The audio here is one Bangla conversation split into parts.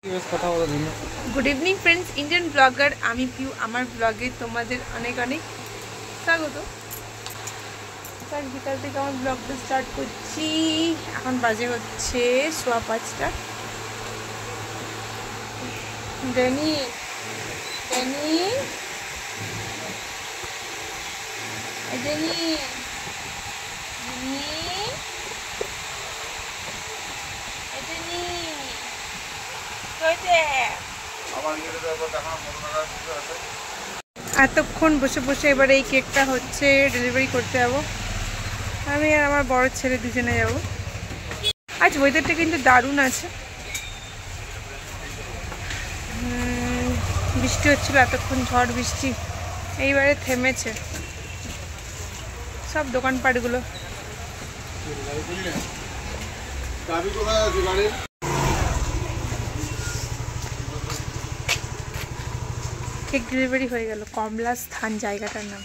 Good evening friends, Indian blogger आमी पिউ আমার ব্লগে তোমাদের অনেক অনেক স্বাগত। তার বিকাল থেকে আমার ব্লগটা স্টার্ট করছি। এখন বাজে হচ্ছে 5:15। ড্যানি ড্যানি ড্যানি এতক্ষণ বসে বসে এবার এই কেকটা হচ্ছে ডেলিভারি করতে যাবো। আমি আর আমার বড় ছেলে দুজনে যাব। আজ ওয়েদারটা কিন্তু দারুণ আছে। বৃষ্টি হচ্ছিল এতক্ষণ, ঝড় বৃষ্টি, এইবারে থেমেছে সব দোকানপাটগুলো। কেক ডেলিভারি হয়ে গেল। কমলা স্থান জায়গাটার নাম,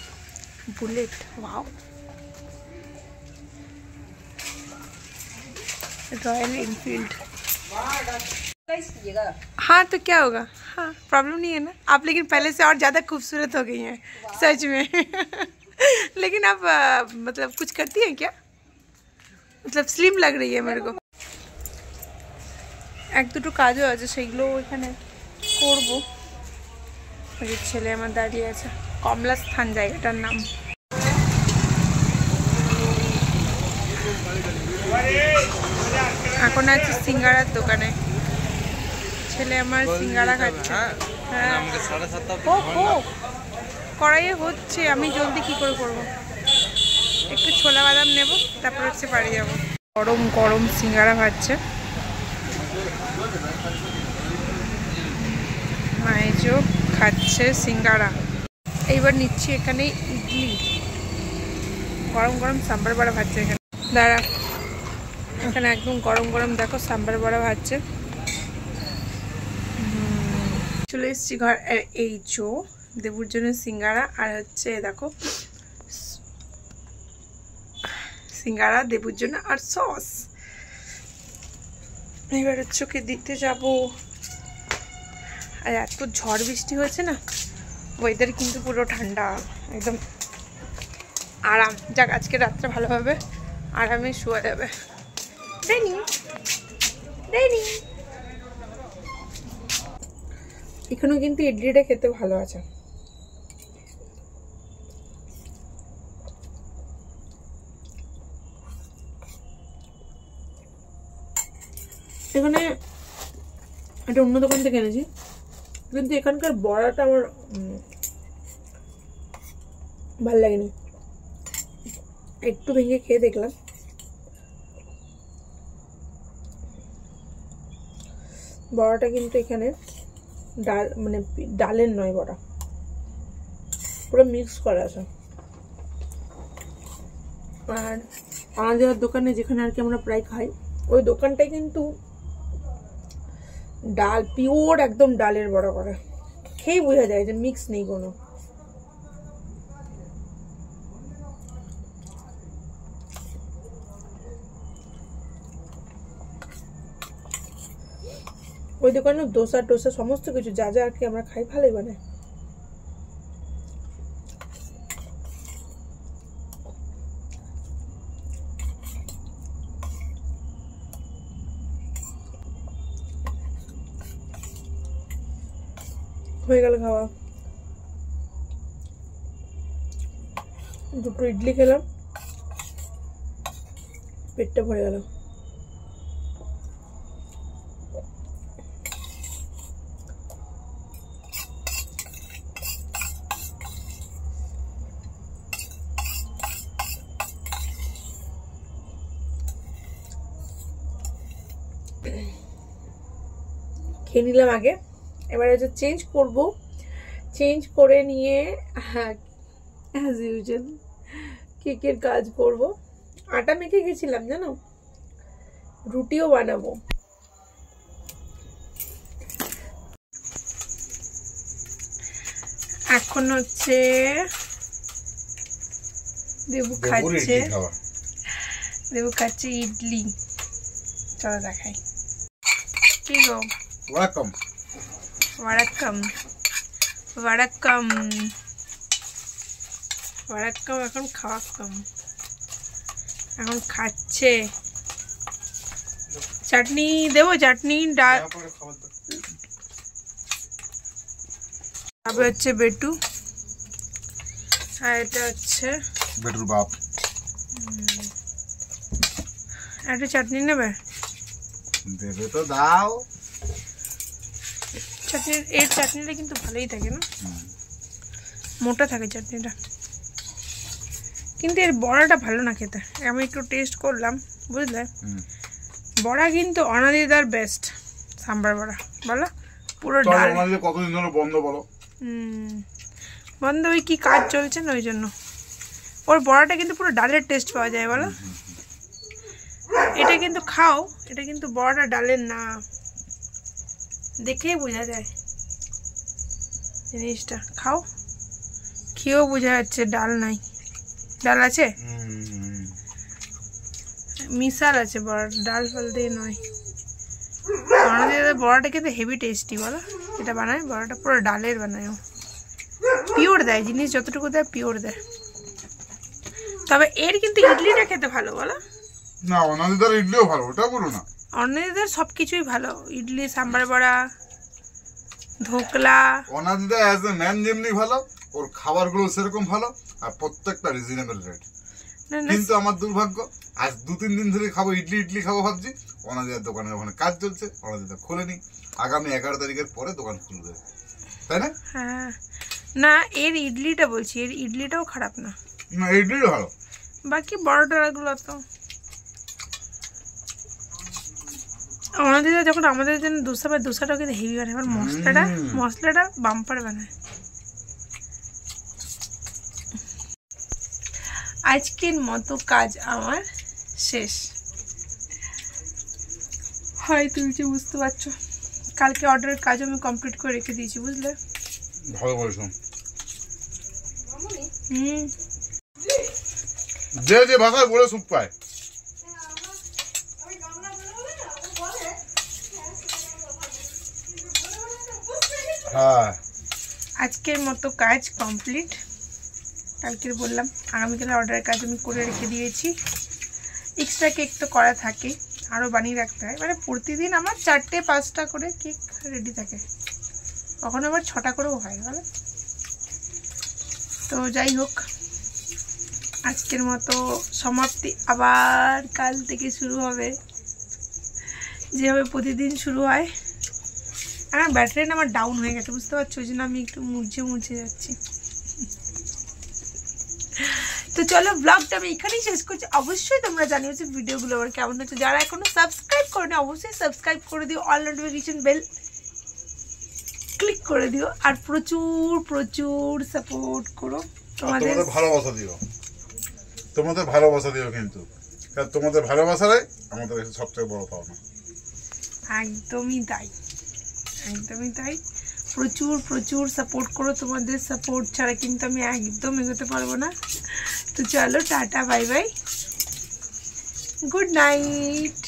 बुलेट। Wow, royal Enfield. हाँ तो क्या होगा, हाँ प्रॉब्लम नहीं है ना आप, लेकिन पहले से और ज़्यादा खूबसूरत हो गई हैं सच में। लेकिन आप मतलब कुछ करती हैं क्या, मतलब स्लिम लग रही है मेरे को। एक दुटो काजो আছে সেগুলো এখানে করব। ওই ছেলে আমার দাঁড়িয়ে আছে। কমলা স্থান জায়গাটার নাম। এখন আছে সিঙ্গারার দোকানে। ছেলে আমার সিঙ্গারা খাচ্ছে। হ্যাঁ কড়াইয়ে হচ্ছে, আমি জলদি কি করে করব। একটু ছোলা বাদাম নেব, তারপর হচ্ছে বাড়ি যাব। গরম গরম সিঙ্গারা ভাজছে মায়েজো, খাচ্ছে সিঙ্গারা। এইবার নিচ্ছি এখানে ইডলি, গরম গরম সাম্বার বড়া ভাজছে এখানে। দাঁড়া, এখানে একদম গরম গরম দেখো সাম্বার বড়া ভাজছে। চলে এসেছি ঘর। এই চো দেবুর জন্য সিঙ্গারা, আর হচ্ছে দেখো সিঙ্গারা দেবুর জন্য, আর সস। এবার হচ্ছে ওকে দিতে যাবো। আর এত ঝড় বৃষ্টি হয়েছে না, ওয়েদার কিন্তু পুরো ঠান্ডা, একদম আরাম। যাক আজকে রাত্রে ভালোভাবে আরামে শোয়া যাবে। Rainy rainy. এখানেও কিন্তু ইডলিটা খেতে ভালো আছে। এখানে একটা অন্য দোকান থেকে এনেছি, কিন্তু এখানকার বড়াটা আমার ভাল লাগেনি। একটু ভেঙে খেয়ে দেখলাম, বড়াটা কিন্তু এখানে ডাল মানে ডালের নয়, বড়া পুরো মিক্স করা আছে। আর আমাদের দোকানে যেখানে আর কি আমরা প্রায় খাই, ওই দোকানটাই কিন্তু ডাল পিওর একদম ডালের বড়া করে, খেয়ে বোঝা যায় যে মিক্স নেই কোনো। ওই দোকানে দোসা টোসা সমস্ত কিছু যা যা আর কি আমরা খাই ভালোই বানায়। হয়ে গেল খাওয়া। দুটো ইডলি খেলাম, পেটটা ভরে গেল। খেয়ে নিলাম আগে, এবার হচ্ছে চেঞ্জ করব। চেঞ্জ করে নিয়ে হ্যাঁ অ্যাজ ইউজুয়াল কেকের কাজ করব। আটা মেখে গেছিলাম জানো, রুটিও বানাবো। এখন হচ্ছে দেবু খাচ্ছে দেবু খাচ্ছে ইডলি। চলো দেখাই। কি গো ওয়েলকাম ওয়ারাক্কাম ওয়ারাক্কাম ওয়ারাক্কাম। এখন খাওয়া কম, এখন খাচ্ছে। চাটনি দেবো, চাটনি ডাল খাবে হচ্ছে বেটু, আর এটা হচ্ছে বেটুর বাপ। একটা চাটনি নেবে? দেবে তো দাও। চাটনির এর চাটনিটা কিন্তু ভালোই থাকে না, মোটা থাকে চাটনিটা, কিন্তু এর বড়াটা ভালো না খেতে। আমি একটু টেস্ট করলাম, বুঝলে, বড়া কিন্তু অনাদিদার বেস্ট সাম্বার বড়া। বলো পুরো ডাল। কতদিন ধরে বন্ধ বলো? বন্ধ, ওই কি কাজ চলছে না, ওই জন্য। ওর বড়াটা কিন্তু পুরো ডালের টেস্ট পাওয়া যায়, বলো। এটা কিন্তু খাও, এটা কিন্তু বড়াটা ডালের না, দেখেই বোঝা যায় জিনিসটা। খাও, খেয়েও বোঝা যাচ্ছে ডাল নাই। ডাল আছে, মিশাল আছে বড়া, ডাল ফাল দিয়ে নয়। আমাদের বড়াটা কিন্তু হেভি টেস্টি, বলো। এটা বানায় বড়াটা পুরো ডালের বানায়, পিওর দেয় জিনিস, যতটুকু দেয় পিওর দেয়। তবে এর কিন্তু ইডলিটা খেতে ভালো, বলো। না, অনাদিদার ইডলিও ভালো, ওটা বলো না। অনাদিদার সবকিছুই ভালো, ইডলি, সাম্বার বড়া, ধোকলা। অনাদিদা অ্যাজ এ ম্যান যেমনি ভালো, ওর খাবারগুলো সেরকম ভালো, আর প্রত্যেকটা রিজনেবল রেট। কিন্তু আমার দুর্ভাগ্য, আজ 2-3 দিন ধরে খাবো ইডলি খাবো ভাবছি, অনাদিদার দোকানের ওখানে কাজ চলছে, অনাদিদা খোলেনি। আগামী 11 তারিখের পরে দোকান খুলবে, তাই না? হ্যাঁ, না এর ইডলিটা বলছি, এর ইডলিটাও খারাপ না, না ইডলি ভালো। বাকি বড় টড়াগুলো তো আমাদের যখন আমাদের জন্য দোসা বা দোসাটাও কিন্তু হেভি বানায়। এবার মশলাটা বাম্পার বানায়। আজকের মতো কাজ আমার শেষ। হয় তুমি যে বুঝতে পারছো, কালকে অর্ডারের কাজ আমি কমপ্লিট করে রেখে দিয়েছি, বুঝলে। ভালো বলেছো। যে যে ভাষায় বলে সুখ পায়। হ্যাঁ, আজকের মতো কাজ কমপ্লিট। কালকের বললাম, আগামীকালের অর্ডারের কাজ আমি করে রেখে দিয়েছি। এক্সট্রা কেক তো করা থাকে, আরও বানিয়ে রাখতে হয়। মানে প্রতিদিন আমার 4-5টা করে কেক রেডি থাকে, কখনো আবার 6টা করেও হয়, বলে। তো যাই হোক, আজকের মতো সমাপ্তি। আবার কাল থেকে শুরু হবে, যেভাবে প্রতিদিন শুরু হয়। আমার ব্যাটারিটা আমার ডাউন হয়ে গেছে, বুঝতে পারছো, ওই জন্য আমি একটু মুছে যাচ্ছি। তো চলো, ব্লগটা আমি এখানেই শেষ করছি। অবশ্যই তোমরা জানিয়েছো ভিডিওগুলো আমার কেমন হচ্ছে। যারা এখনো সাবস্ক্রাইব করোনি, অবশ্যই সাবস্ক্রাইব করে দিও, অল নোটিফিকেশন বেল ক্লিক করে দিও, আর প্রচুর প্রচুর সাপোর্ট করো। তোমাদের ভালোবাসা দিও, তোমাদের ভালোবাসা দিও, কিন্তু তোমাদের ভালোবাসাটাই আমাদের সবচেয়ে বড় পাওনা। একদমই তাই, একদমই তাই। প্রচুর প্রচুর সাপোর্ট করো, তোমাদের সাপোর্ট ছাড়া কিন্তু আমি একদম এগোতে পারবো না। তো চলো, tata, bye bye, good night.